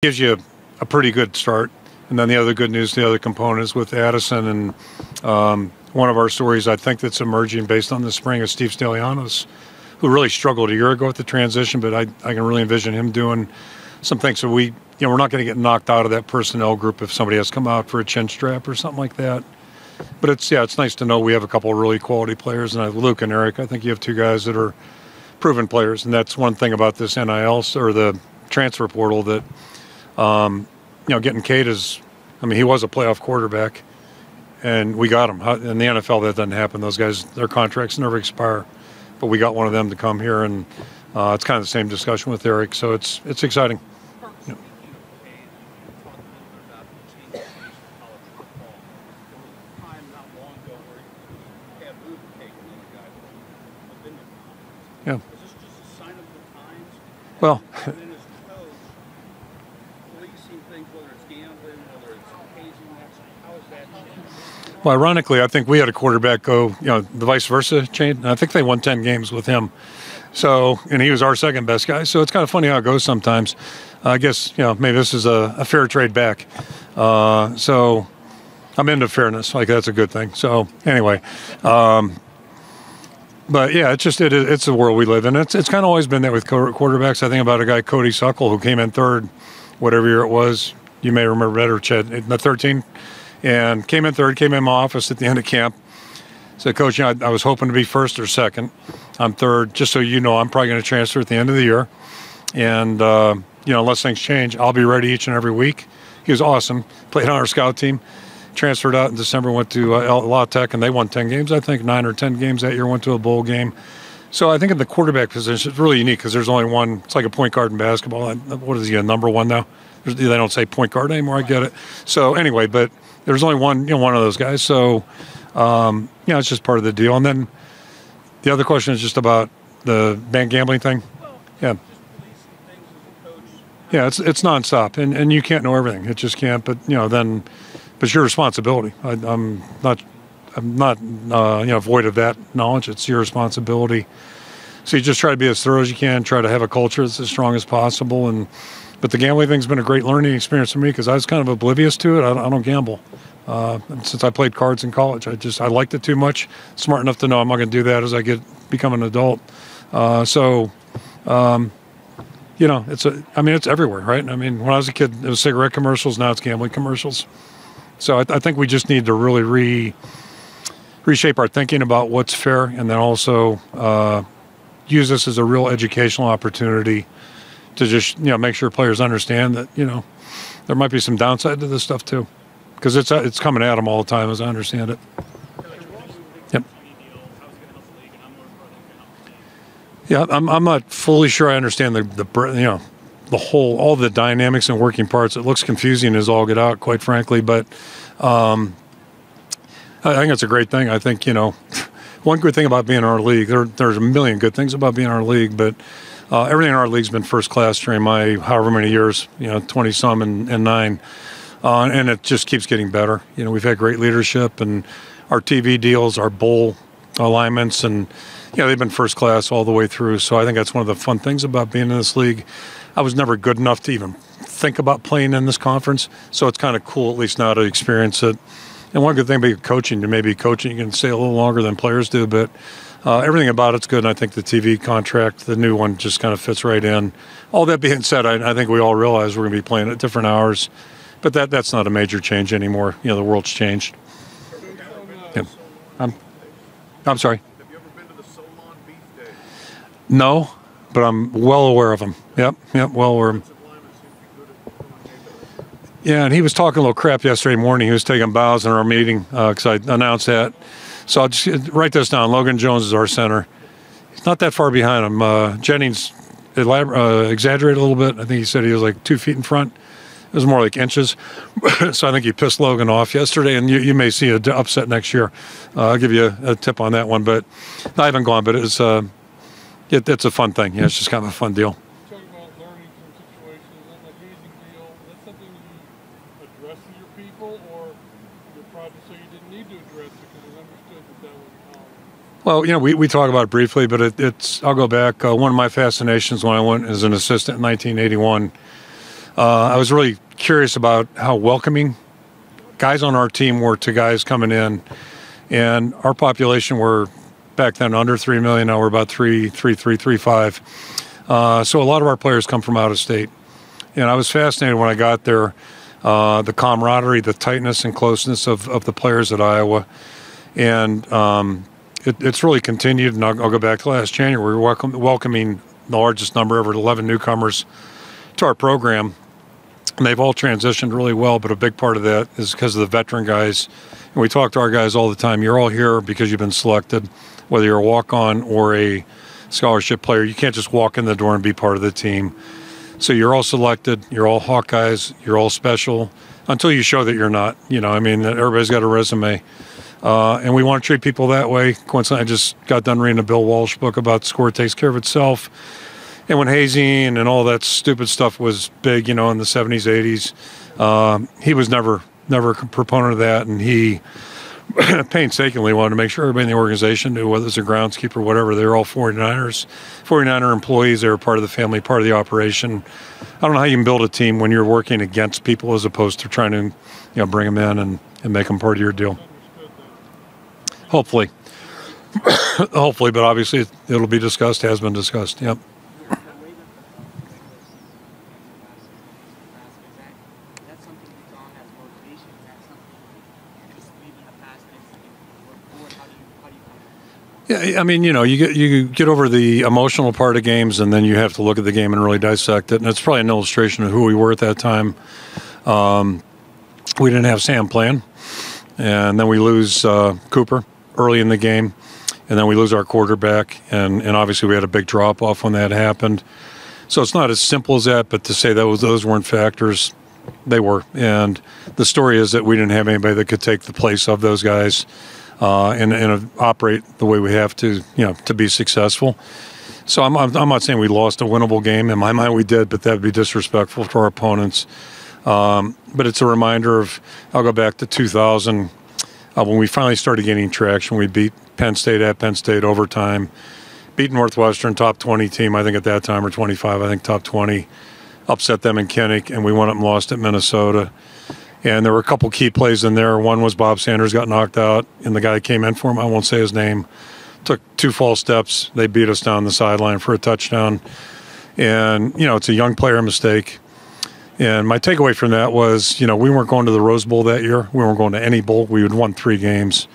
gives you a pretty good start. And then the other good news, the other components with Addison and one of our stories I think that's emerging based on the spring is Steve Stelianos, who really struggled a year ago with the transition, but I can really envision him doing some things. So we're not going to get knocked out of that personnel group if somebody has come out for a chin strap or something like that. But it's nice to know we have a couple of really quality players, and Luke and Eric, I think you have two guys that are proven players, and that's one thing about this NIL or the transfer portal that getting Cade he was a playoff quarterback, and we got him. In the NFL, that doesn't happen. Those guys, their contracts never expire, but we got one of them to come here, and it's kind of the same discussion with Eric, so it's exciting. Yeah. Yeah. Well, well, ironically, I think we had a quarterback go, the vice versa chain. I think they won 10 games with him. So, and he was our second best guy. So it's kind of funny how it goes sometimes. I guess, maybe this is a fair trade back. So I'm into fairness. Like, that's a good thing. So anyway, but yeah, it's the world we live in. It's kind of always been that with quarterbacks. I think about a guy, Cody Suckle, who came in third, whatever year it was. You may remember better, Chad, in the 13. And came in third, came in my office at the end of camp. Said, Coach, I was hoping to be first or second. I'm third. Just so you know, I'm probably going to transfer at the end of the year. And, unless things change, I'll be ready each and every week. He was awesome. Played on our scout team. Transferred out in December, went to La Tech, and they won 10 games, I think, 9 or 10 games that year, went to a bowl game. So I think in the quarterback position, it's really unique because there's only one. It's like a point guard in basketball. What is he, a number one now? They don't say point guard anymore. I get it. So anyway, but there's only one of those guys. So, it's just part of the deal. And then the other question is just about the bank gambling thing. Yeah. Yeah, it's nonstop, and you can't know everything. It just can't. But but it's your responsibility. I'm not void of that knowledge. It's your responsibility. So you just try to be as thorough as you can. Try to have a culture that's as strong as possible. But the gambling thing's been a great learning experience for me because I was kind of oblivious to it. I don't gamble. Since I played cards in college, I liked it too much. Smart enough to know I'm not going to do that as I become an adult. It's everywhere, right? I mean, when I was a kid, it was cigarette commercials. Now it's gambling commercials. So I think we just need to really reshape our thinking about what's fair, and then also use this as a real educational opportunity to just make sure players understand that there might be some downside to this stuff too, because it's coming at them all the time, as I understand it. Yep. Yeah, I'm not fully sure I understand the all the dynamics and working parts. It looks confusing as all get out, quite frankly, but I think it's a great thing. I think one good thing about being in our league. There's a million good things about being in our league, but everything in our league's been first class during my however many years, 20 some and 9, and it just keeps getting better. We've had great leadership, and our TV deals, our bowl alignments, and they've been first class all the way through. So I think that's one of the fun things about being in this league. I was never good enough to even think about playing in this conference, so it's kind of cool at least now to experience it. And one good thing about coaching, you can stay a little longer than players do, but everything about it's good, and I think the TV contract, the new one, just kind of fits right in. All that being said, I think we all realize we're going to be playing at different hours, but that's not a major change anymore. The world's changed. Yeah. I'm sorry. Have you ever been to the Solon Beef Day? No, but I'm well aware of him. Yep, well aware of him. Yeah, and he was talking a little crap yesterday morning. He was taking bows in our meeting because I announced that. So I'll just write this down. Logan Jones is our center. He's not that far behind him. Jennings exaggerated a little bit. I think he said he was like 2 feet in front. It was more like inches. So I think he pissed Logan off yesterday, and you may see an upset next year. I'll give you a tip on that one. But I haven't gone, but it's a fun thing. Yeah, it's just kind of a fun deal. Talking about learning from situations, is that an amazing deal? Is that something you address to your people, or you're proud to say you didn't need to address it because you understood that was Well, we talk about it briefly, but I'll go back. One of my fascinations when I went as an assistant in 1981, I was really curious about how welcoming guys on our team were to guys coming in. And our population were back then under 3 million. Now we're about 3.5. So a lot of our players come from out of state. And I was fascinated when I got there, the camaraderie, the tightness and closeness of the players at Iowa. And it's really continued. And I'll go back to last January. We were welcoming the largest number ever, 11 newcomers to our program. And they've all transitioned really well, but a big part of that is because of the veteran guys. And we talk to our guys all the time. You're all here because you've been selected, whether you're a walk-on or a scholarship player. You can't just walk in the door and be part of the team. So you're all selected. You're all Hawkeyes. You're all special until you show that you're not. You know, I mean, everybody's got a resume. And we want to treat people that way. Coincidentally, I just got done reading a Bill Walsh book about the score takes care of itself. And when hazing and all that stupid stuff was big, you know, in the 70s, 80s, he was never a proponent of that. And he painstakingly wanted to make sure everybody in the organization knew, whether it's a groundskeeper or whatever, they were all 49er employees. They were part of the family, part of the operation. I don't know how you can build a team when you're working against people as opposed to trying to, you know, bring them in and make them part of your deal. Hopefully. Hopefully, but obviously it'll be discussed, has been discussed. Yep. Yeah, I mean, you know, you get over the emotional part of games, and then you have to look at the game and really dissect it. And it's probably an illustration of who we were at that time. We didn't have Sam playing, and then we lose Cooper early in the game, and then we lose our quarterback, and obviously we had a big drop-off when that happened. So it's not as simple as that, but to say that those weren't factors, they were. And the story is that we didn't have anybody that could take the place of those guys. And operate the way we have to, you know, to be successful. So I'm not saying we lost a winnable game. In my mind, we did, but that would be disrespectful to our opponents. But it's a reminder of, I'll go back to 2000, when we finally started getting traction. We beat Penn State at Penn State overtime, beat Northwestern, top 20 team, I think at that time, or 25, I think top 20, upset them in Kinnick, and we went up and lost at Minnesota. And there were a couple key plays in there. One was Bob Sanders got knocked out, and the guy that came in for him, I won't say his name, took 2 false steps. They beat us down the sideline for a touchdown. And, you know, it's a young player mistake. And my takeaway from that was, you know, we weren't going to the Rose Bowl that year. We weren't going to any bowl. We had won 3 games.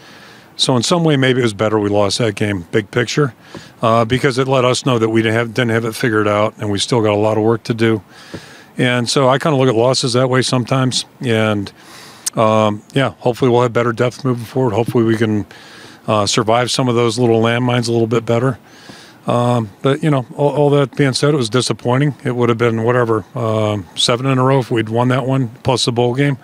So in some way, maybe it was better we lost that game, big picture, because it let us know that we didn't have it figured out, and we still got a lot of work to do. And so I kind of look at losses that way sometimes. And, yeah, hopefully we'll have better depth moving forward. Hopefully we can survive some of those little landmines a little bit better. But, you know, all that being said, it was disappointing. It would have been, whatever, 7 in a row if we'd won that one, plus the bowl game.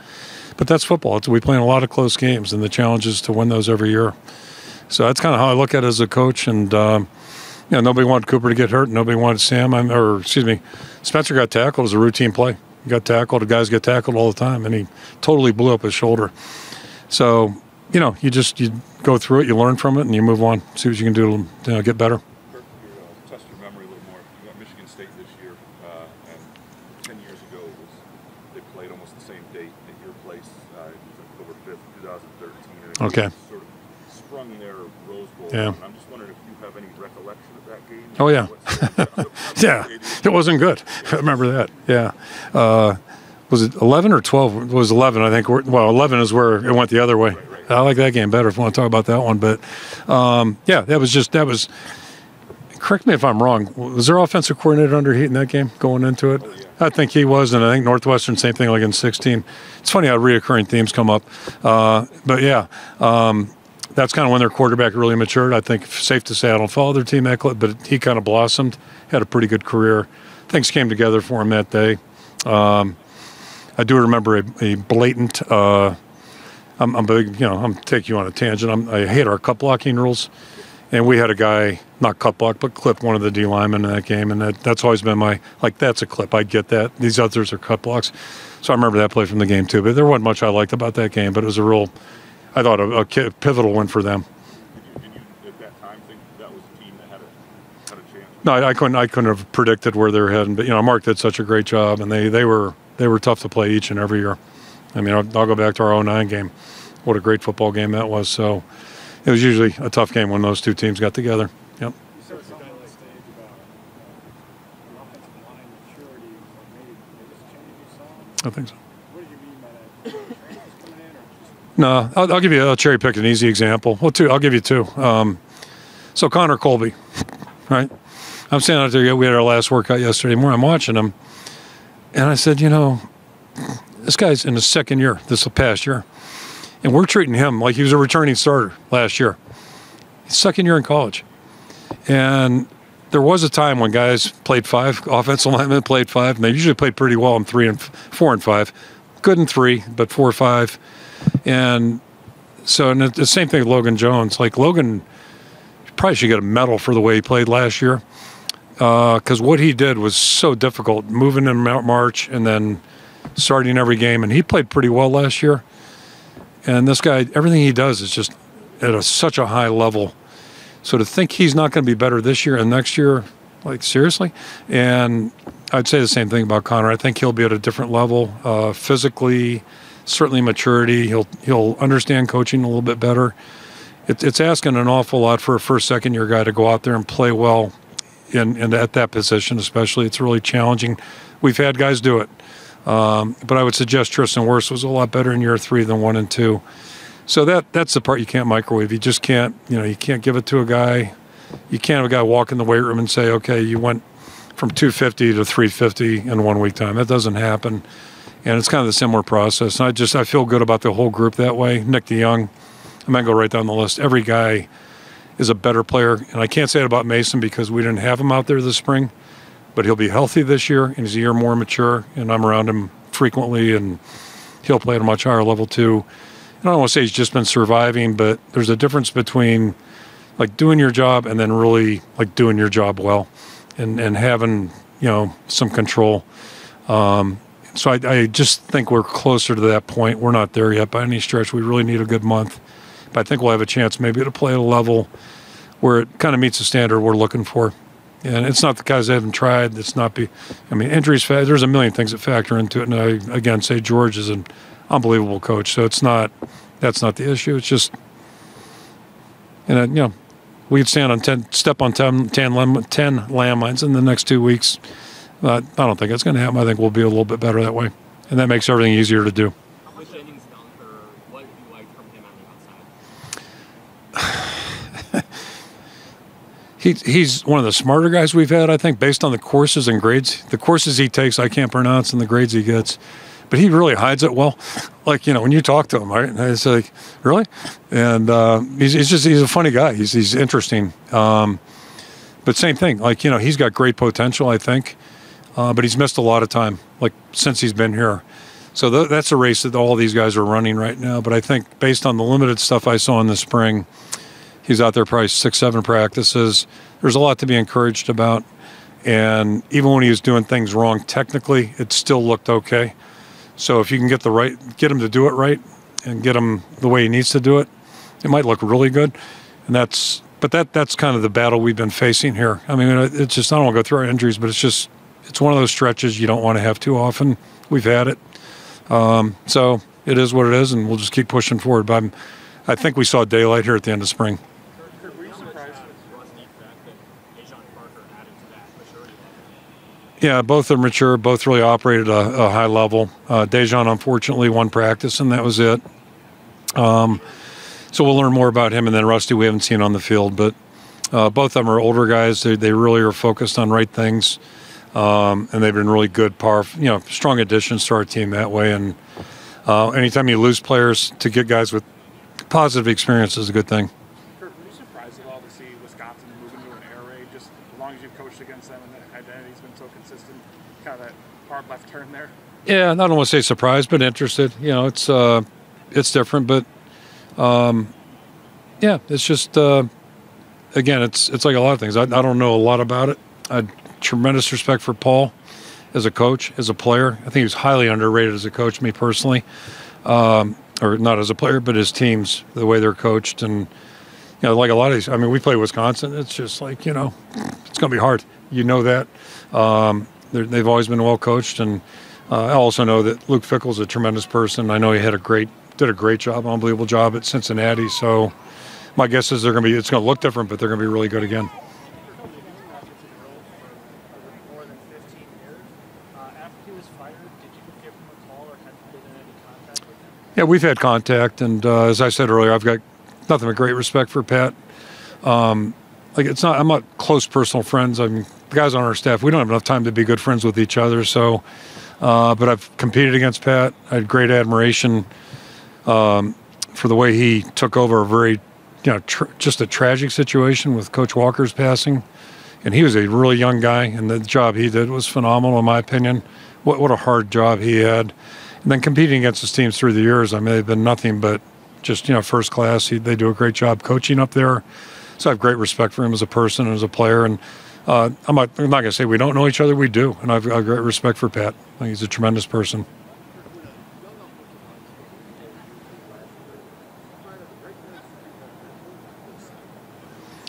But that's football. We play in a lot of close games, and the challenge is to win those every year. So that's kind of how I look at it as a coach. And, you know, nobody wanted Cooper to get hurt. Nobody wanted Spencer got tackled as a routine play. He got tackled. The guys get tackled all the time, and he totally blew up his shoulder. So, you know, you go through it, you learn from it, and you move on, see what you can do to get better. Kirk, test your memory a little more. You got Michigan State this year, and 10 years ago they played almost the same date at your place. It was October 5th, 2013. Okay. Sort of sprung their Rose Bowl. Yeah. And I'm just wondering if you have any recollection of that game. Oh, yeah. Yeah, it wasn't good. I remember that. Yeah. Was it 11 or 12? It was 11, I think. Well, 11 is where it went the other way. Right. I like that game better if you want to talk about that one. But, yeah, that was – correct me if I'm wrong. Was their offensive coordinator under heat in that game going into it? Oh, yeah. I think he was, and I think Northwestern, same thing like in 16. It's funny how reoccurring themes come up. But, yeah, that's kind of when their quarterback really matured. I think safe to say I don't follow their team that close, but he kind of blossomed, had a pretty good career. Things came together for him that day. I do remember a blatant I'm big, you know, I'm taking you on a tangent. I hate our cut blocking rules. And we had a guy, not cut block, but clip one of the D linemen in that game. And that's always been that's a clip. I get that. These others are cut blocks. So I remember that play from the game too. But there wasn't much I liked about that game. But it was I thought, a pivotal win for them. Did you at that time think that was a team that had a chance? No, I couldn't have predicted where they were heading. But, you know, Mark did such a great job. And they were they were tough to play each and every year. I mean, I'll go back to our 2009 game. What a great football game that was. So it was usually a tough game when those two teams got together. Yep. You said something on the stage about the offensive line maturity. Maybe this change you saw? I think so. What did you mean by that? Transfers coming in, or just? No, I'll give you. I'll cherry pick an easy example. Well, two. I'll give you two. So Connor Colby, right? I'm standing out there. We had our last workout yesterday morning. I'm watching him, and I said, this guy's in his second year, this past year, and we're treating him like he was a returning starter last year. His second year in college, and there was a time when guys played 5, offensive linemen played 5, and they usually played pretty well in 3 and 4 and 5, good in 3, but 4 or 5, and so and the same thing with Logan Jones. Like Logan probably should get a medal for the way he played last year, because what he did was so difficult, moving in March and then starting every game, and he played pretty well last year. And this guy, everything he does is just at such a high level. So to think he's not going to be better this year and next year, like seriously. And I'd say the same thing about Connor. I think he'll be at a different level, physically, certainly maturity. He'll understand coaching a little bit better. It's asking an awful lot for a first, second year guy to go out there and play well in at that position, especially. It's really challenging. We've had guys do it. But I would suggest Tristan Wirfs was a lot better in year 3 than 1 and 2. So that's the part you can't microwave. You just can't, you can't give it to a guy. You can't have a guy walk in the weight room and say, okay, you went from 250 to 350 in 1 week time. That doesn't happen. And it's kind of a similar process. And I feel good about the whole group that way. Nick DeYoung, I might go right down the list. Every guy is a better player. And I can't say it about Mason because we didn't have him out there this spring. But he'll be healthy this year, and he's a year more mature, and I'm around him frequently, and he'll play at a much higher level too. And I don't want to say he's just been surviving, but there's a difference between like doing your job and then really like doing your job well and having, some control. So I just think we're closer to that point. We're not there yet by any stretch. We really need a good month. But I think we'll have a chance maybe to play at a level where it kind of meets the standard we're looking for. And it's not the guys that haven't tried. It's not injuries. There's a million things that factor into it. And I, again, say George is an unbelievable coach. So that's not the issue. It's just, we could step on 10 landmines in the next 2 weeks. I don't think it's going to happen. I think we'll be a little bit better that way. And that makes everything easier to do. Which innings done, or what you like from him on the outside? He's one of the smarter guys we've had, I think, based on the courses and grades. The courses he takes, I can't pronounce, and the grades he gets. But he really hides it well. Like, when you talk to him, right? And it's like, really? And he's a funny guy. He's interesting. But same thing. Like, he's got great potential, I think. But he's missed a lot of time, like, since he's been here. So that's a race that all these guys are running right now. But I think based on the limited stuff I saw in the spring, he's out there probably 6-7 practices. There's a lot to be encouraged about. And even when he was doing things wrong technically, it still looked okay. So if you can get him to do it right and get him the way he needs to do it, it might look really good. And that's kind of the battle we've been facing here. I mean, it's just, I don't want to go through our injuries, but it's one of those stretches you don't want to have too often. We've had it. So it is what it is, and we'll just keep pushing forward. But I think we saw daylight here at the end of spring. Yeah, both are mature. Both really operated a high level. Dejan, unfortunately, won practice, and that was it. So we'll learn more about him. And then Rusty, we haven't seen on the field. But both of them are older guys. They really are focused on right things. And they've been really good, strong additions to our team that way. And anytime you lose players, to get guys with positive experience is a good thing. Kirk, were you surprised at all to see Wisconsin move into an air raid, just as long as you've coached against them and the identity's been so consistent, kind of that hard left turn there? Yeah, I don't want to say surprised, but interested. It's different, but it's just again, it's like a lot of things. I don't know a lot about it. I had tremendous respect for Paul as a coach, as a player. I think he was highly underrated as a coach, me personally. Or not as a player, but his teams, the way they're coached. And, like a lot of these, we play Wisconsin. It's just like, it's going to be hard. You know that. They've always been well coached. And I also know that Luke Fickell's a tremendous person. I know he did a great job, unbelievable job at Cincinnati. So my guess is it's going to look different, but they're going to be really good again. Yeah, we've had contact, and as I said earlier, I've got nothing but great respect for Pat. I'm not close personal friends. I mean, the guys on our staff, we don't have enough time to be good friends with each other. So, but I've competed against Pat. I had great admiration for the way he took over a very, just a tragic situation with Coach Walker's passing. And he was a really young guy, and the job he did was phenomenal, in my opinion. What a hard job he had. And then competing against his teams through the years, I mean, they've been nothing but just, first class. They do a great job coaching up there. So I have great respect for him as a person and as a player. And I'm not going to say we don't know each other. We do. And I've got great respect for Pat. I think he's a tremendous person.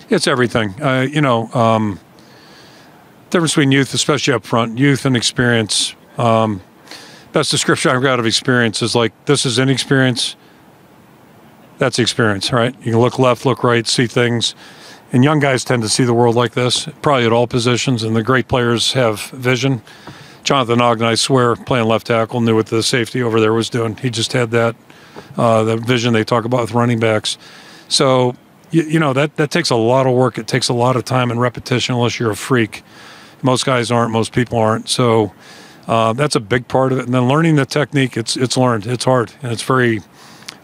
It's everything. Difference between youth, especially up front, youth and experience. Best description I've got of experience is like, this is inexperience. That's experience, right? You can look left, look right, see things. And young guys tend to see the world like this, probably at all positions, and the great players have vision. Jonathan Ogden, I swear, playing left tackle, knew what the safety over there was doing. He just had that the vision they talk about with running backs. So, that takes a lot of work. It takes a lot of time and repetition unless you're a freak. Most guys aren't. Most people aren't. So that's a big part of it. And then learning the technique, it's learned. It's hard, and it's very,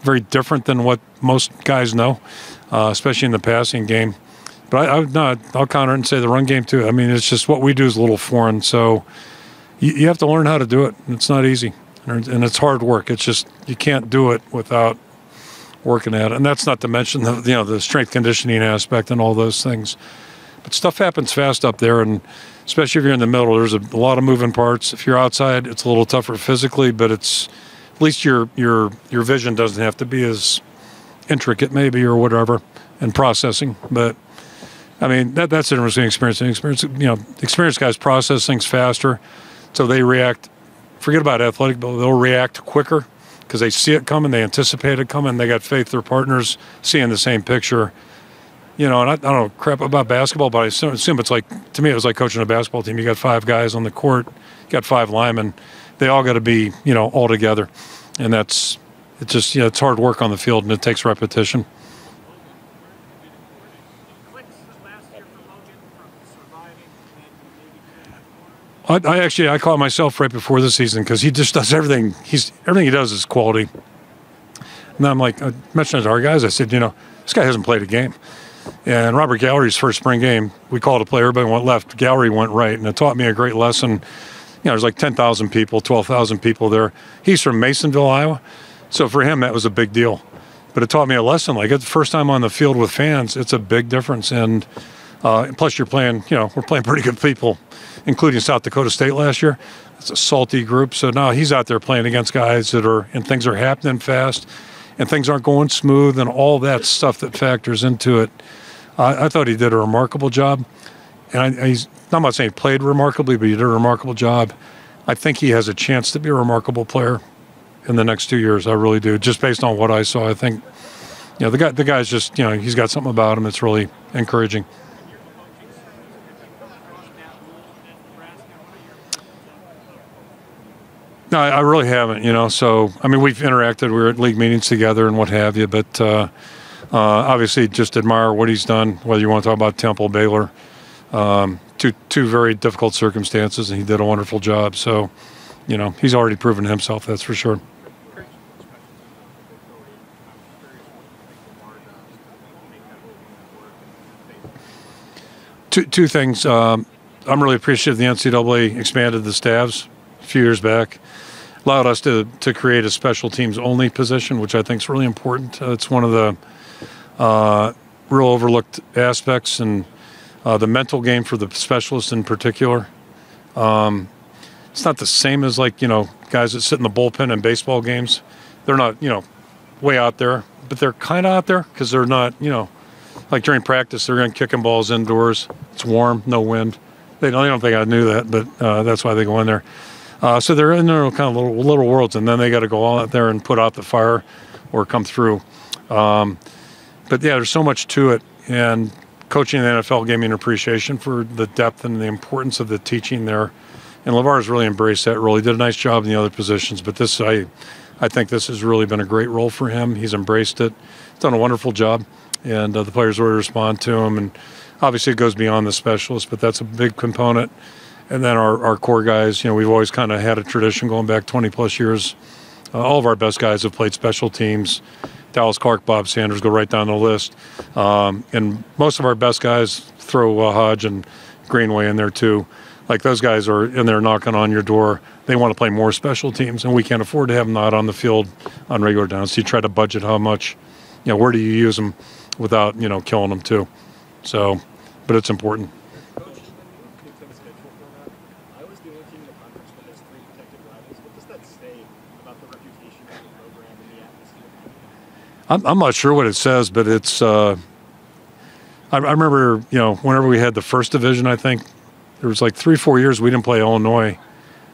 very different than what most guys know, especially in the passing game. But I'll counter and say the run game too. I mean, it's just what we do is a little foreign. So you have to learn how to do it. It's not easy, and it's hard work. It's just you can't do it without working at it. And that's not to mention the strength conditioning aspect and all those things. But stuff happens fast up there, and especially if you're in the middle, there's a lot of moving parts. If you're outside, it's a little tougher physically, but it's at least your vision doesn't have to be as intricate maybe or whatever in processing. But I mean, that's an interesting experience. Experienced guys process things faster, so they react. Forget about athletic, but they'll react quicker because they see it coming, they anticipate it coming, they got faith their partners seeing the same picture. And I don't know crap about basketball, but I assume it's like, to me, it was like coaching a basketball team. You got 5 guys on the court, you got 5 linemen. They all got to be, all together. And it's hard work on the field, and it takes repetition. I caught myself right before the season because he just does everything. Everything he does is quality. And I'm like, I mentioned it to our guys. I said, this guy hasn't played a game. And Robert Gallery's first spring game, we called a play. Everybody went left. Gallery went right, and it taught me a great lesson. There's like 10,000 people, 12,000 people there. He's from Masonville, Iowa. So for him, that was a big deal. But it taught me a lesson. Like, it's the first time on the field with fans, it's a big difference. And plus, you're playing, we're playing pretty good people, including South Dakota State last year. It's a salty group. So now he's out there playing against guys and things are happening fast, and things aren't going smooth, and all that stuff that factors into it. I thought he did a remarkable job. And I'm not saying he played remarkably, but he did a remarkable job. I think he has a chance to be a remarkable player in the next 2 years. I really do, just based on what I saw. I think, the guy's just, he's got something about him that's really encouraging. No, I really haven't, So, I mean, we've interacted. We were at league meetings together and what have you. But obviously just admire what he's done, whether you want to talk about Temple, Baylor. Two very difficult circumstances, and he did a wonderful job. So, he's already proven himself, that's for sure. Two things. I'm really appreciative the NCAA expanded the staffs a few years back, allowed us to create a special teams only position, which I think is really important. It's one of the real overlooked aspects, and the mental game for the specialists in particular. It's not the same as guys that sit in the bullpen in baseball games. They're not, way out there, but they're kind of out there because they're not, like during practice, they're going kicking balls indoors. It's warm, no wind. They don't think I knew that, but that's why they go in there. So they're in their kind of little worlds, and then they got to go out there and put out the fire or come through. But yeah, there's so much to it, and coaching in the NFL gave me an appreciation for the depth and the importance of the teaching there. And LeVar's really embraced that role. He did a nice job in the other positions, but this, I think this has really been a great role for him. He's embraced it. He's done a wonderful job, and the players really respond to him. And obviously it goes beyond the specialists, but that's a big component. And then our core guys, we've always kind of had a tradition going back 20-plus years. All of our best guys have played special teams. Dallas Clark, Bob Sanders go right down the list. And most of our best guys, throw Hodge and Greenway in there too. Like, those guys are in there knocking on your door. They want to play more special teams, and we can't afford to have them not on the field on regular downs. So you try to budget how much, where do you use them without, killing them too. So, but it's important. Coach, when you pick some schedule format, I always do anything in the conference that has 3 protected rivals. What does that say about the reputation of the program and the atmosphere? I'm not sure what it says, but it's. I remember, whenever we had the first division, I think there was like 3-4 years we didn't play Illinois.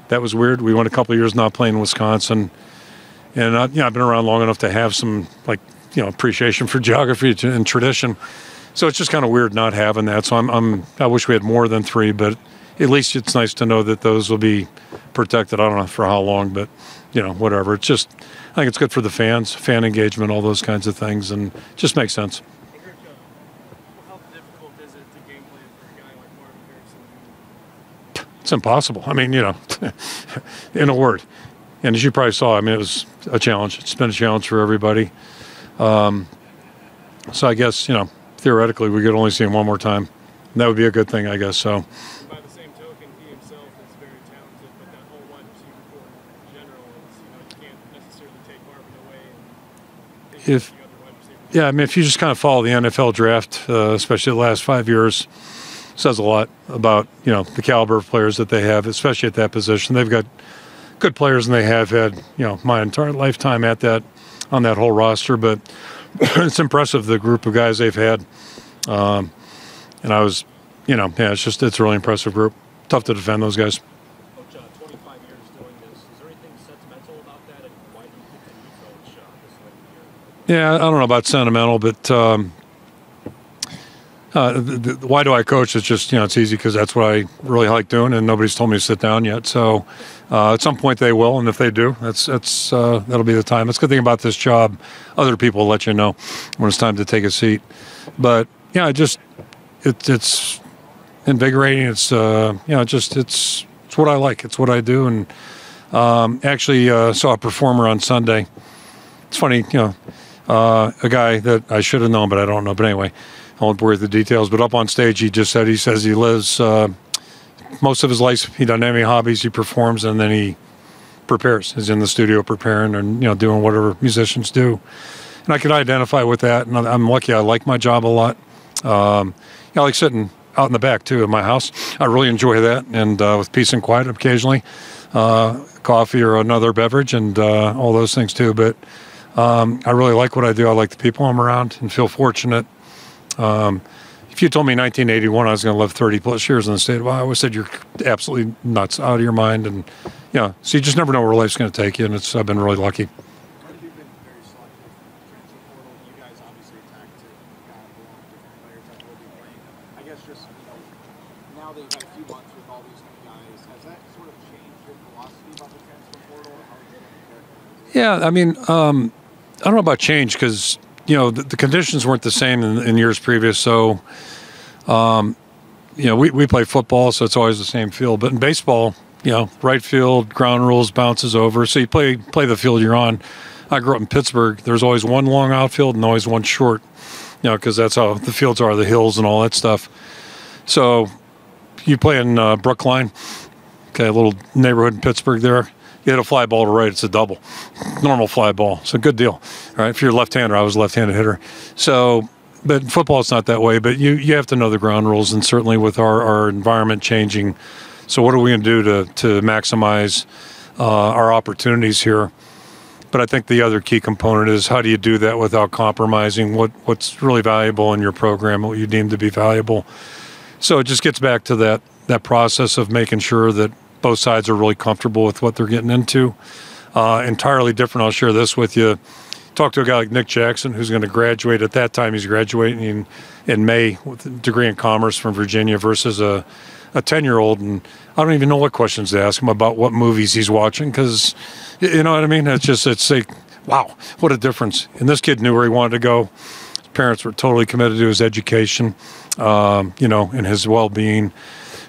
That was weird. We went a couple of years not playing Wisconsin, and I've been around long enough to have some appreciation for geography and tradition. So it's just kind of weird not having that. So I wish we had more than 3, but at least it's nice to know that those will be protected. I don't know for how long, but whatever. It's just, I think it's good for the fans, fan engagement, all those kinds of things, and it just makes sense. How difficult is it to game plan for a guy like Marvin Harrison? It's impossible. I mean, in a word. And as you probably saw, it was a challenge. It's been a challenge for everybody. So I guess, theoretically, we could only see him one more time. And that would be a good thing, I guess. So. And by the same token, he himself is very talented, but that whole wide receiver core in general is, you can't necessarily take Marvin away and take the other wide receivers. Yeah, if you just kind of follow the NFL draft, especially the last 5 years, says a lot about, the caliber of players that they have, especially at that position. They've got good players, and they have had, my entire lifetime on that whole roster. But it's impressive, the group of guys they've had. And I was, it's a really impressive group. Tough to defend those guys. Coach, 25 years doing this. Is there anything sentimental about that, and why do you think that you felt this late year? Yeah, I don't know about sentimental, but why do I coach? It's just, it's easy because that's what I really like doing, and nobody's told me to sit down yet. So at some point they will, and if they do, that'll be the time. That's the good thing about this job. Other people will let you know when it's time to take a seat. But yeah, it's invigorating. It's it's what I like. It's what I do. And actually saw a performer on Sunday. It's funny, a guy that I should have known, but I don't know. But anyway, I won't bore you with the details. But up on stage, he says he lives most of his life. He doesn't have any hobbies. He performs, and then he prepares. He's in the studio preparing and doing whatever musicians do. And I can identify with that. And I'm lucky. I like my job a lot. I like sitting out in the back too of my house. I really enjoy that, and with peace and quiet occasionally, coffee or another beverage, and all those things too. But I really like what I do. I like the people I'm around, and feel fortunate. If you told me in 1981 I was going to live 30 plus years in the state of Ohio, I would have said you're absolutely nuts, out of your mind. And so you just never know where life's going to take you, and I've been really lucky. You've been very selective in the transfer portal. You guys obviously attacked it, got a lot of different players that will be playing. I guess just, now that you've had a few months with all these new guys, has that sort of changed your philosophy about the transfer portal? How are you going to characterize it? Yeah, I don't know about change because, the conditions weren't the same in years previous. So, we play football, so it's always the same field. But in baseball, right field, ground rules, bounces over. So you play the field you're on. I grew up in Pittsburgh. There's always one long outfield and always one short, because that's how the fields are, the hills and all that stuff. So you play in Brookline, a little neighborhood in Pittsburgh there. You hit a fly ball to right, it's a double. Normal fly ball. It's a good deal. All right, if you're a left-hander, I was a left-handed hitter. So, but football, it's not that way. But you have to know the ground rules, and certainly with our environment changing. So what are we going to do to maximize our opportunities here? But I think the other key component is how do you do that without compromising what's really valuable in your program, what you deem to be valuable. So it just gets back to that process of making sure that both sides are really comfortable with what they're getting into. Entirely different. I'll share this with you. Talk to a guy like Nick Jackson, who's going to graduate. At that time, he's graduating in May with a degree in commerce from Virginia versus a 10-year-old. And I don't even know what questions to ask him about what movies he's watching, because, you know what I mean? It's like, wow, what a difference. And this kid knew where he wanted to go. His parents were totally committed to his education, you know, and his well-being.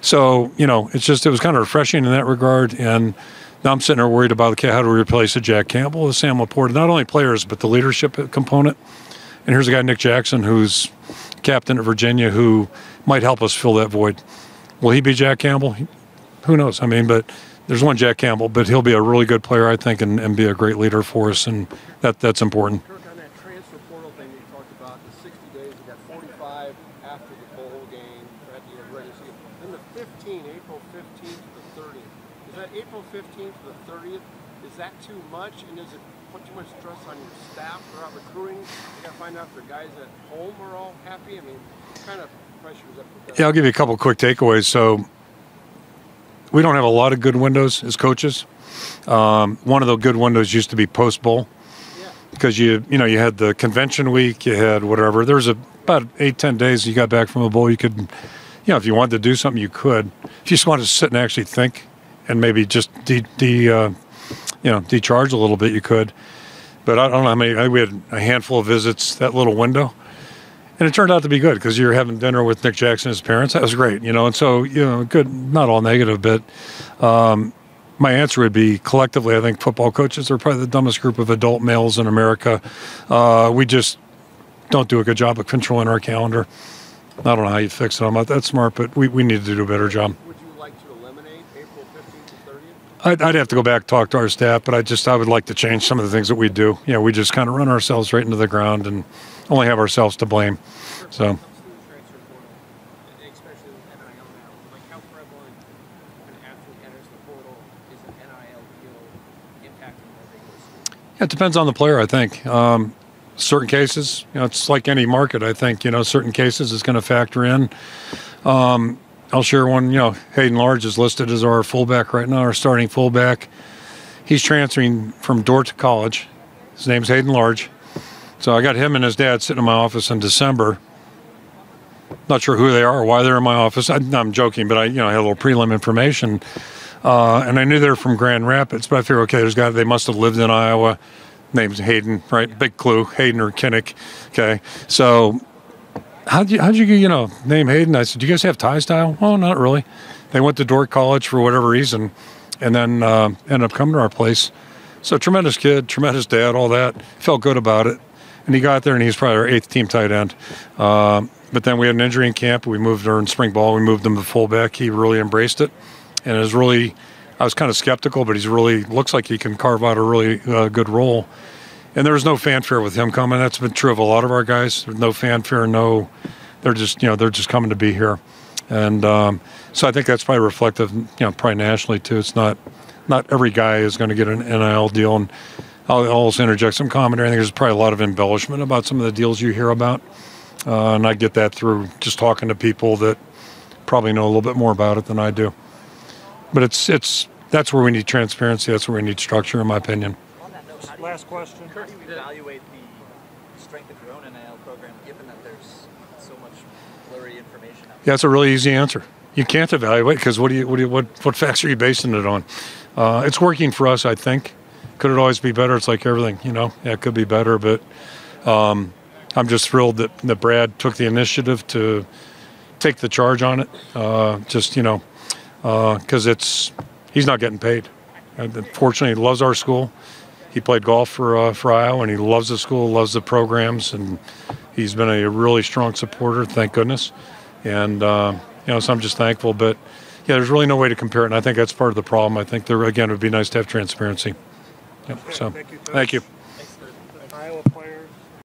So, you know, it was kind of refreshing in that regard. And now I'm sitting there worried about, okay, how do we replace a Jack Campbell with Sam Laporta? Not only players, but the leadership component. And here's a guy, Nick Jackson, who's captain of Virginia, who might help us fill that void. Will he be Jack Campbell? Who knows? I mean, but there's one Jack Campbell, but he'll be a really good player, I think, and be a great leader for us, and that's important. Kirk, on that transfer portal thing that you talked about, the 60 days, you got 45 after the bowl game, at the regular season. Then the 15, April 15th to the 30th. Is that April 15th to the 30th? Is that too much? And does it put too much stress on your staff throughout recruiting? You got to find out if the guys at home are all happy. I mean, what kind of pressure is that put down? Yeah, I'll give you a couple quick takeaways. So we don't have a lot of good windows as coaches. One of the good windows used to be post-bowl, because you had the convention week, you had whatever. There was about 8-10 days you got back from a bowl. You could, if you wanted to do something, you could. If you just wanted to sit and actually think and maybe just decharge a little bit, you could. But I don't know how many. We had a handful of visits that little window. And it turned out to be good, because you're having dinner with Nick Jackson and his parents. That was great, And so, good, not all negative, but my answer would be, collectively, I think football coaches are probably the dumbest group of adult males in America. We just don't do a good job of controlling our calendar. I don't know how you fix it. I'm not that smart, but we need to do a better job. Would you like to eliminate April 15th to 30th? I'd have to go back, talk to our staff, but I would like to change some of the things that we do. We just kind of run ourselves right into the ground and only have ourselves to blame. So. Especially with NIL now, like how prevalent an athlete enters the portal is an NIL deal impacting their regular school? Yeah, it depends on the player, I think. Certain cases, it's like any market, I think, certain cases it's going to factor in. I'll share one, Hayden Large is listed as our fullback right now, our starting fullback. He's transferring from Dordt to college. His name's Hayden Large. So I got him and his dad sitting in my office in December. Not sure who they are or why they're in my office. I'm joking, but I had a little prelim information. And I knew they were from Grand Rapids, but I figured, okay, they must have lived in Iowa. Name's Hayden, right? Big clue, Hayden or Kinnick. Okay. So how'd you name Hayden? I said, do you guys have ties to Iowa? Oh, not really. They went to Dordt College for whatever reason, and then ended up coming to our place. So tremendous kid, tremendous dad, all that. Felt good about it. And he got there, and he's probably our 8th team tight end. But then we had an injury in camp. We moved during spring ball. We moved him to fullback. He really embraced it. And I was kind of skeptical, but looks like he can carve out a really good role. And there was no fanfare with him coming. That's been true of a lot of our guys. There's no fanfare, they're just coming to be here. And so I think that's probably reflective, probably nationally too. It's not every guy is going to get an NIL deal. And I'll also interject some commentary. I think there's probably a lot of embellishment about some of the deals you hear about. And I get that through just talking to people that probably know a little bit more about it than I do. But that's where we need transparency. That's where we need structure, in my opinion. On that note, Last question. How do you evaluate the strength of your own NIL program, given that there's so much blurry information out there? Yeah, that's a really easy answer. You can't evaluate, because what facts are you basing it on? It's working for us, I think. Could it always be better? It's like everything, Yeah, it could be better, but I'm just thrilled that Brad took the initiative to take the charge on it. Because he's not getting paid. Fortunately, he loves our school. He played golf for Iowa, and he loves the school, loves the programs, and he's been a really strong supporter, thank goodness. And so I'm just thankful. But yeah, there's really no way to compare it, and I think that's part of the problem. I think it would be nice to have transparency. Yep. So, thank you.